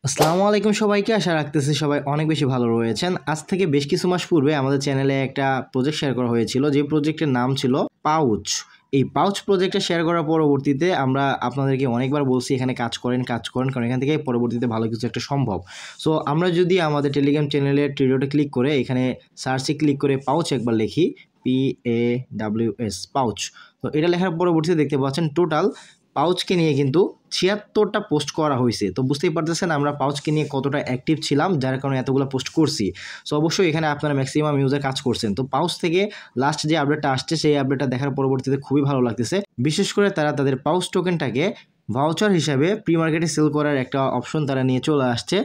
আসসালামু আলাইকুম সবাইকে। আশা রাখতেছি সবাই অনেক বেশি ভালো রয়েছেন। আজ থেকে বেশ কিছু মাস পূর্বে আমাদের চ্যানেলে একটা প্রজেক্ট শেয়ার করা হয়েছিল, যে প্রজেক্টের নাম ছিল পাউচ। এই পাউচ প্রজেক্টটা শেয়ার করার পরবর্তীতে আমরা আপনাদেরকে অনেকবার বলছি এখানে কাজ করেন কারণ এখান থেকে পরবর্তীতে ভালো কিছু একটা সম্ভব। সো আমরা যদি আমাদের টেলিগ্রাম চ্যানেলের ট্রিডোতে ক্লিক করে এখানে সার্চে ক্লিক করে পাউচ একবার লিখি, PAWS পাউচ, তো এটা লেখার পরবর্তীতে দেখতে পাচ্ছেন টোটাল পাউচকে নিয়ে কিন্তু ৭৬টা পোস্ট করা হয়েছে। তো বুঝতেই পারতেছেন আমরা পাউচকে নিয়ে কতটা অ্যাক্টিভ ছিলাম, যার কারণে এতগুলো পোস্ট করছি। সো অবশ্যই এখানে আপনারা ম্যাক্সিমাম ইউজার কাজ করছেন। তো পাউচ থেকে লাস্ট যে আপডেটটা আসছে সেই আপডেটটা দেখার পরবর্তীতে খুবই ভালো লাগতেছে। বিশেষ করে তারা তাদের পাউচ টোকেনটাকে ভাউচার হিসাবে প্রি মার্কেটে সেল করার একটা অপশন তারা নিয়ে চলে আসছে,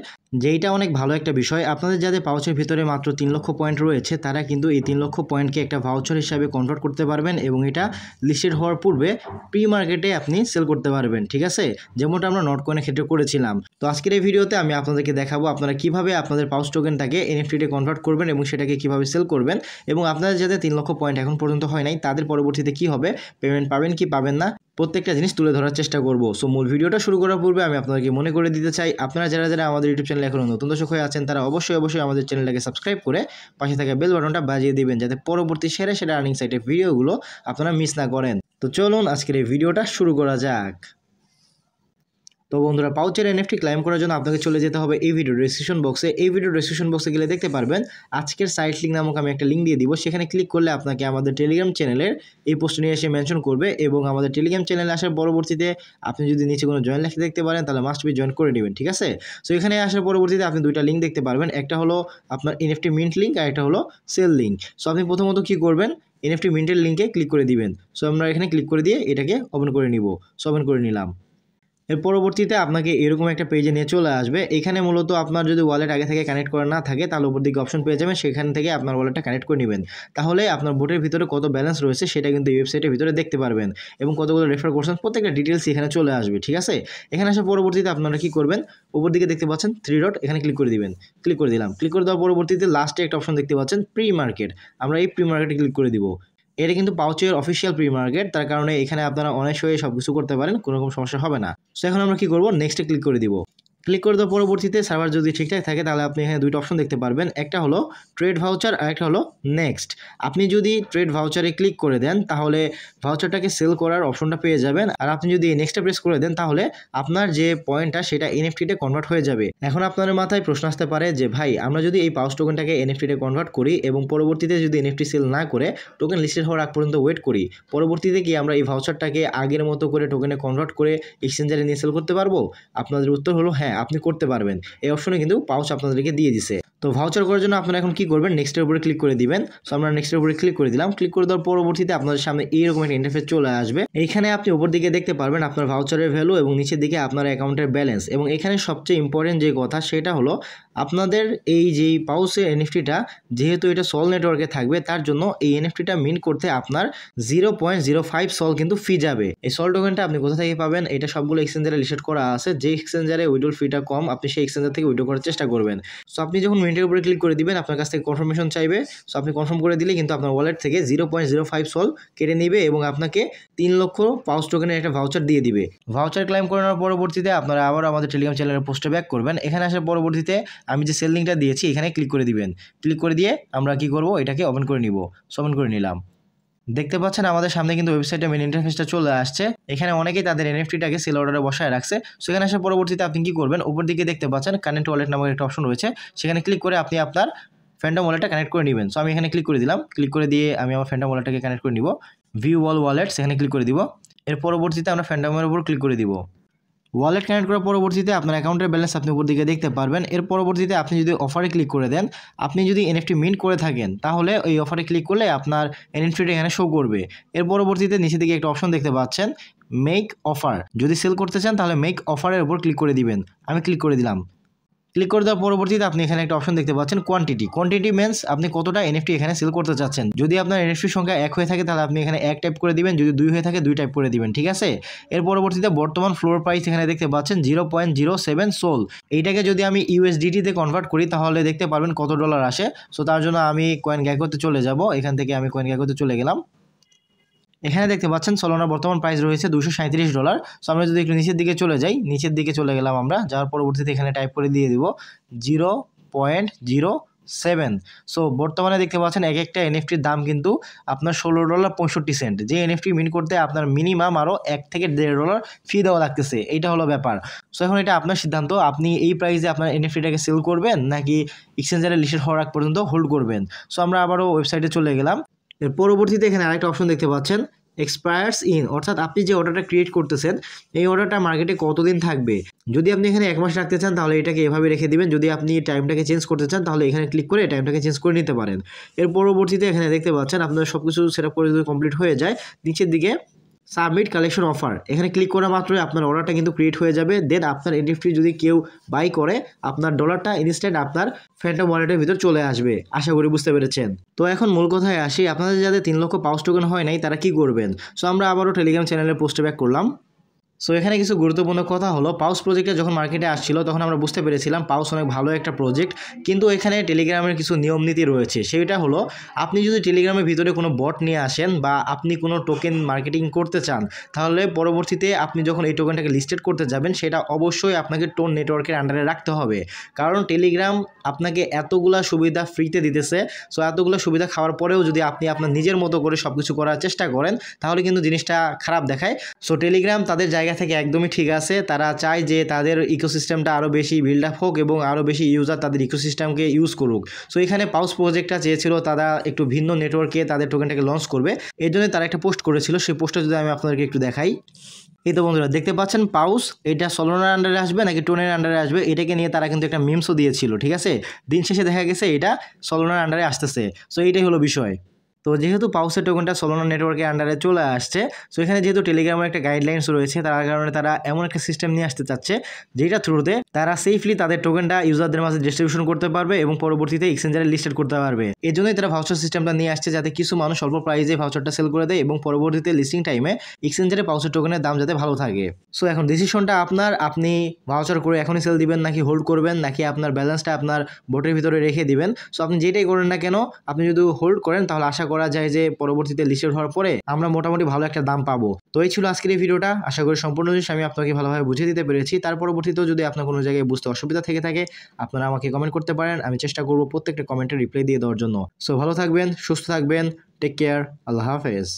যেইটা অনেক ভালো একটা বিষয়। আপনাদের যাদের পাউচের ভিতরে মাত্র ৩ লক্ষ পয়েন্ট রয়েছে তারা কিন্তু এই ৩ লক্ষ পয়েন্টকে একটা ভাউচার হিসাবে কনভার্ট করতে পারবেন এবং এটা লিস্টেড হওয়ার পূর্বে প্রি মার্কেটে আপনি সেল করতে পারবেন, ঠিক আছে, যেমনটা আমরা নট কয়েনের ক্ষেত্রে করেছিলাম। তো আজকের এই ভিডিওতে আমি আপনাদেরকে দেখাবো আপনারা কিভাবে আপনাদের পাউচ টোকেনটাকে এনএফটিতে কনভার্ট করবেন এবং সেটাকে কিভাবে সেল করবেন, এবং আপনাদের যাদের ৩ লক্ষ পয়েন্ট এখন পর্যন্ত হয় নাই তাদের পরবর্তীতে কি হবে, পেমেন্ট পাবেন কি পাবেন না, প্রত্যেকটা জিনিস তুলে ধরার চেষ্টা করব। সো মূল ভিডিওটা শুরু করার পূর্বে আমি আপনাদেরকে মনে করে দিতে চাই, আপনারা যারা আমাদের ইউটিউব চ্যানেলে এখনো নতুন দর্শক হয়ে আছেন তারা অবশ্যই আমাদের চ্যানেলটাকে সাবস্ক্রাইব করে পাশে থাকা বেল বাটনটা বাজিয়ে দিবেন, যাতে পরবর্তী সেরা আর্নিং সাইটের ভিডিওগুলো আপনারা মিস না করেন। তো চলুন আজকের এই ভিডিওটা শুরু করা যাক। তো বন্ধুরা, পাউচের এনএফটি ক্লাইম করার জন্য আপনাকে চলে যেতে হবে এই ভিডিও ডেসক্রিপশন বক্সে। এই ভিডিও ডেসক্রিপশন বক্সে গেলে দেখতে পারবেন আজকের সাইট লিঙ্ক নামক আমি একটা লিঙ্ক দিয়ে দিব। সেখানে ক্লিক করলে আপনাকে আমাদের টেলিগ্রাম চ্যানেলের এই পোস্ট নিয়ে এসে মেনশন করবে, এবং আমাদের টেলিগ্রাম চ্যানেলে আসার পরবর্তীতে আপনি যদি নিচে কোনো জয়েন লেখা দেখতে পারেন তাহলে মাস্ট বি জয়েন করে নেবেন, ঠিক আছে। সো এখানে আসার পরবর্তীতে আপনি দুইটা লিঙ্ক দেখতে পারবেন, একটা হলো আপনার এনএফটি মিন্ট লিঙ্ক আর একটা হলো সেল লিঙ্ক। সো আপনি প্রথমত কি করবেন, এনএফটি মিন্টের লিঙ্কে ক্লিক করে দিবেন। সো আমরা এখানে ক্লিক করে দিয়ে এটাকে ওপেন করে নিব। সো ওপেন করে নিলাম। এর পরবর্তীতে আপনাকে এরকম একটা পেজে নিয়ে চলে আসবে। এখানে মূলত আপনার যদি ওয়ালেট আগে থেকে কানেক্ট করা না থাকে তাহলে উপর দিকে অপশন পেয়ে যাবেন, সেখান থেকে আপনার ওয়ালেটটা কানেক্ট করে নেবেন। তাহলে আপনার বোটের ভিতরে কত ব্যালেন্স রয়েছে সেটা কিন্তু এই ওয়েবসাইটের ভিতরে দেখতে পারবেন, এবং কতগুলো রেফার করছেন প্রত্যেকটা ডিটেলস এখানে চলে আসবে, ঠিক আছে। এখানে আসার পরবর্তীতে আপনারা কি করবেন, উপর দিকে দেখতে পাচ্ছেন 3 ডট, এখানে ক্লিক করে দিবেন। ক্লিক করে দিলাম। ক্লিক করে দেওয়ার পরবর্তীতে লাস্টে একটা অপশন দেখতে পাচ্ছেন প্রি মার্কেট, আমরা এই প্রি মার্কেটে ক্লিক করে দিব। এটা কিন্তু পাউচের অফিসিয়াল প্রি মার্কেট, তার কারণে এখানে আপনারা অনায়াসে সব কিছু করতে পারেন, কোনো রকম সমস্যা হবে না। সো এখন আমরা কি করব, নেক্সটে ক্লিক করে দিব। ক্লিক করে দেওয়ার পরবর্তীতে সার্ভার যদি ঠিকঠাক থাকে তাহলে আপনি এখানে দুইটা অপশন দেখতে পারবেন, একটা হলো ট্রেড ভাউচার আর একটা হলো নেক্সট। আপনি যদি ট্রেড ভাউচারে ক্লিক করে দেন তাহলে ভাউচারটাকে সেল করার অপশনটা পেয়ে যাবেন, আর আপনি যদি নেক্সটে প্রেস করে দেন তাহলে আপনার যে পয়েন্টটা সেটা এনএফটিতে কনভার্ট হয়ে যাবে। এখন আপনার মাথায় প্রশ্ন আসতে পারে যে ভাই, আমরা যদি এই পাউচ টোকেনটাকে এনএফটিতে কনভার্ট করি এবং পরবর্তীতে যদি এনএফটি সেল না করে টোকেন লিস্টেড হওয়ার আগ পর্যন্ত ওয়েট করি, পরবর্তীতে কি আমরা এই ভাউচারটাকে আগের মতো করে টোকেনে কনভার্ট করে এক্সচেঞ্জারে নিয়ে সেল করতে পারবো? আপনাদের উত্তর হলো হ্যাঁ, আপনি করতে পারবেন। এই অপশনে কিন্তু পাউচ আপনাদেরকে দিয়ে দিছে। তো ভাউচার করার জন্য আপনারা এখন কি করবেন, নেক্সটের উপরে ক্লিক করে দিবেন। সো আমরা নেক্সটের উপরে ক্লিক করে দিলাম। ক্লিক করে দেওয়ার পরবর্তীতে আপনাদের সামনে এইরকম একটা ইন্টারফেস চলে আসবে। এইখানে আপনি উপর দিকে দেখতে পারবেন আপনার ভাউচারের ভ্যালু এবং নিচের দিকে আপনার অ্যাকাউন্টের ব্যালেন্স, এবং এখানে সবচেয়ে ইম্পর্টেন্ট যে কথা সেটা হলো আপনাদের এই যে পাউচের এনএফটিটা যেহেতু এটা সল নেটওয়ার্কে থাকবে, তার জন্য এই এনএফটিটা মিন্ট করতে আপনার 0.05 সল কিন্তু ফি যাবে। এই সল টোকেনটা আপনি কোথা থেকে পাবেন, এটা সবগুলো এক্সচেঞ্জারে লিস্ট করা আছে। যে এক্সচেঞ্জারে উইথড্রল ফিটা কম আপনি সেই এক্সচেঞ্জার থেকে উইথড্র করার চেষ্টা করবেন। সো আপনি যখন মিন্টের উপরে ক্লিক করে দিবেন আপনার কাছ থেকে কনফার্মেশন চাইবে। সো আপনি কনফার্ম করে দিলে কিন্তু আপনার ওয়ালেট থেকে 0.05 সল কেটে নিবে এবং আপনাকে 3 লক্ষ পাউচ টোকেনের একটা ভাউচার দিয়ে দিবে। ভাউচার ক্লাইম করানোর পরবর্তীতে আপনারা আবার আমাদের টেলিগ্রাম চ্যানেলের পোস্টে ব্যাক করবেন। এখানে আসার পরবর্তীতে আমি যে সেল লিঙ্কটা দিয়েছি এখানে ক্লিক করে দিবেন। ক্লিক করে দিয়ে আমরা কি করব, এটাকে ওপেন করে নিব। সো ওপেন করে নিলাম। দেখতে পাচ্ছেন আমাদের সামনে কিন্তু ওয়েবসাইটে মেন ইন্টারফেসটা চলে আসছে। এখানে অনেকেই তাদের এনএফটিটাকে সেল অর্ডারে বসায় রাখছে। সো এখানে আসার পরবর্তীতে আপনি কি করবেন, উপর দিকে দেখতে পাচ্ছেন কানেক্ট ওয়ালেট নামক একটা অপশন রয়েছে, সেখানে ক্লিক করে আপনি আপনার ফ্যান্টম ওয়ালেটটা কানেক্ট করে নেবেন। সো আমি এখানে ক্লিক করে দিলাম। ক্লিক করে দিয়ে আমি আমার ফ্যান্টম ওয়ালেটটাকে কানেক্ট করে নিব। ভিউ অল ওয়ালেট সেখানে ক্লিক করে দিব। এর পরবর্তীতে আমরা ফ্যান্টমের উপর ক্লিক করে দিব। ওয়ালেট কানেক্ট করার পরবর্তীতে আপনার অ্যাকাউন্টের ব্যালেন্স আপনি উপর দিকে দেখতে পারবেন। এর পরবর্তীতে আপনি যদি অফারে ক্লিক করে দেন, আপনি যদি এনএফটি মিন্ট করে থাকেন তাহলে ওই অফারে ক্লিক করলে আপনার এনএফটিটা এখানে শো করবে। এর পরবর্তীতে নিচে দিকে একটা অপশন দেখতে পাচ্ছেন মেক অফার, যদি সেল করতে চান তাহলে মেক অফারের উপর ক্লিক করে দিবেন। আমি ক্লিক করে দিলাম। ক্লিক করে দেওয়ার পরবর্তীতে আপনি এখানে একটা অপশন দেখতে পাচ্ছেন কোয়ান্টিটি মিন্স আপনি কতটা এনএফটি এখানে সেল করতে চাচ্ছেন। যদি আপনার এনএফটির সংখ্যা 1 হয়ে থাকে তাহলে আপনি এখানে 1 টাইপ করে দিবেন, যদি 2 হয়ে থাকে 2 টাইপ করে দিবেন, ঠিক আছে। এর পরবর্তীতে বর্তমান ফ্লোর প্রাইস এখানে দেখতে পাচ্ছেন 0.07 সোল। এইটাকে যদি আমি ইউএসডিটিতে কনভার্ট করি তাহলে দেখতে পারবেন কত ডলার আসে। সো তার জন্য আমি কয়েন গ্যাকোতে চলে যাব। এখান থেকে আমি কয়েন গ্যাকোতে চলে গেলাম। এখানে দেখতে পাচ্ছেন সলোনার বর্তমান প্রাইস রয়েছে $237। সো আমরা যদি একটু নিচের দিকে চলে যাই, নিচের দিকে চলে গেলাম আমরা, যাওয়ার পরবর্তীতে এখানে টাইপ করে দিয়ে দিব 0.07। সো বর্তমানে দেখতে পাচ্ছেন এক একটা এনএফটির দাম কিন্তু আপনার $16.65। যে এনএফটি মিন করতে আপনার মিনিমাম আরও $1 থেকে $1.5 ফি দেওয়া লাগতেছে, এইটা হলো ব্যাপার। সো এখন এটা আপনার সিদ্ধান্ত, আপনি এই প্রাইসে আপনার এনএফটিটাকে সেল করবেন নাকি এক্সচেঞ্জারে লিস্টেড হওয়ার আগ পর্যন্ত হোল্ড করবেন। সো আমরা আবারও ওয়েবসাইটে চলে গেলাম। এর পরবর্তীতে এখানে আরেকটা অপশন দেখতে পাচ্ছেন এক্সপায়ার্স ইন, অর্থাৎ আপনি যে অর্ডারটা ক্রিয়েট করতেছেন এই অর্ডারটা মার্কেটে কতদিন থাকবে। যদি আপনি এখানে 1 মাস রাখতে চান তাহলে এটাকে এভাবে রেখে দিবেন, যদি আপনি টাইমটাকে চেঞ্জ করতে চান তাহলে এখানে ক্লিক করে টাইমটাকে চেঞ্জ করে নিতে পারেন। এর পরবর্তীতে এখানে দেখতে পাচ্ছেন আপনার সব কিছু সেট আপ করে যদি কমপ্লিট হয়ে যায়, নিচের দিকে সাবমিট কালেকশন অফার এখানে ক্লিক করা মাত্রই আপনার অর্ডারটা কিন্তু ক্রিয়েট হয়ে যাবে। দেন আপনার এনএফটি যদি কেউ বাই করে আপনার ডলারটা ইনস্ট্যান্ট আপনার ফ্যান্টম ওয়ালেটের ভিতর চলে আসবে। আশা করি বুঝতে পেরেছেন। তো এখন মূল কথায় আসি, আপনাদের যাদের 3 লক্ষ পাউচ টোকেন হয় নাই তারা কি করবেন। সো আমরা আবারও টেলিগ্রাম চ্যানেলে পোস্টে ব্যাক করলাম। সো এখানে কিছু গুরুত্বপূর্ণ কথা হলো, পাউস প্রজেক্টটা যখন মার্কেটে আসছিল তখন আমরা বুঝতে পেরেছিলাম পাউস অনেক ভালো একটা প্রজেক্ট, কিন্তু এখানে টেলিগ্রামের কিছু নিয়ম নীতি রয়েছে। সেটা হলো আপনি যদি টেলিগ্রামের ভিতরে কোনো বট নিয়ে আসেন বা আপনি কোনো টোকেন মার্কেটিং করতে চান, তাহলে পরবর্তীতে আপনি যখন এই টোকেনটাকে লিস্টেড করতে যাবেন সেটা অবশ্যই আপনাকে টোন নেটওয়ার্কের আন্ডারে রাখতে হবে। কারণ টেলিগ্রাম আপনাকে এতগুলা সুবিধা ফ্রিতে দিতেছে। সো এতগুলো সুবিধা খাওয়ার পরেও যদি আপনি আপনার নিজের মতো করে সব কিছু করার চেষ্টা করেন তাহলে কিন্তু জিনিসটা খারাপ দেখায়। সো টেলিগ্রাম তাদের জায়গা থেকে একদমই ঠিক আছে, তারা চায় যে তাদের ইকোসিস্টেমটা আরও বেশি বিল্ড আপ হোক এবং আরও বেশি ইউজার তাদের ইকোসিস্টেমকে ইউজ করুক। সো এখানে পাউস প্রজেক্টটা চেয়েছিল তারা একটু ভিন্ন নেটওয়ার্কে তাদের টোকেনটাকে লঞ্চ করবে, এর জন্য তারা একটা পোস্ট করেছিল। সেই পোস্টটা যদি আমি আপনাদেরকে একটু দেখাই, এই তো বন্ধুরা দেখতে পাচ্ছেন পাউস এটা সলোনার আন্ডারে আসবে নাকি টোনের আন্ডারে আসবে, এটাকে নিয়ে তারা কিন্তু একটা মিমসও দিয়েছিল। ঠিক আছে, দিন শেষে দেখা গেছে এটা সলোনার আন্ডারে আসতেছে। সো এইটাই হলো বিষয়। তো যেহেতু পাউসের টোকেনটা সলোনা নেটওয়ার্কের আন্ডারে চলে আসছে, সো এখানে যেহেতু টেলিগ্রামের একটা গাইডলাইন্স রয়েছে, তার কারণে তারা এমন একটা সিস্টেম নিয়ে আসতে চাচ্ছে যেটা থ্রুতে তারা সেফলি তাদের টোকেনটা ইউজারদের মাঝে ডিস্ট্রিবিউশন করতে পারবে এবং পরবর্তীতে এক্সচেঞ্জারে লিস্টেড করতে পারবে। এই জন্যই তারা ভাউচার সিস্টেমটা নিয়ে আসছে, যাতে কিছু মানুষ অল্প প্রাইসে ভাউচারটা সেল করে দেয় এবং পরবর্তীতে লিস্টিং টাইমে এক্সচেঞ্জারে পাউসের টোকেনের দাম যাতে ভালো থাকে। সো এখন ডিসিশনটা আপনার, আপনি ভাউচার করে এখনই সেল দিবেন নাকি হোল্ড করবেন, নাকি আপনার ব্যালেন্সটা আপনার বোটের ভিতরে রেখে দিবেন। সো আপনি যেটাই করেন না কেন, আপনি যদি হোল্ড করেন তাহলে আশা করা যায় যে পরবর্তীতে লিস্টেড হওয়ার পরে আমরা মোটামুটি ভালো একটা দাম পাবো। তো এই ছিল আজকের এই ভিডিওটা, আশা করি সম্পূর্ণ জিনিস আমি আপনাকে ভালোভাবে বুঝিয়ে দিতে পেরেছি। তার পরবর্তীতেও যদি আপনার কোনো জায়গায় বুঝতে অসুবিধা থেকে থাকে আপনারা আমাকে কমেন্ট করতে পারেন, আমি চেষ্টা করবো প্রত্যেকটা কমেন্টে রিপ্লাই দিয়ে দেওয়ার জন্য। সো ভালো থাকবেন, সুস্থ থাকবেন, টেক কেয়ার, আল্লাহ হাফেজ।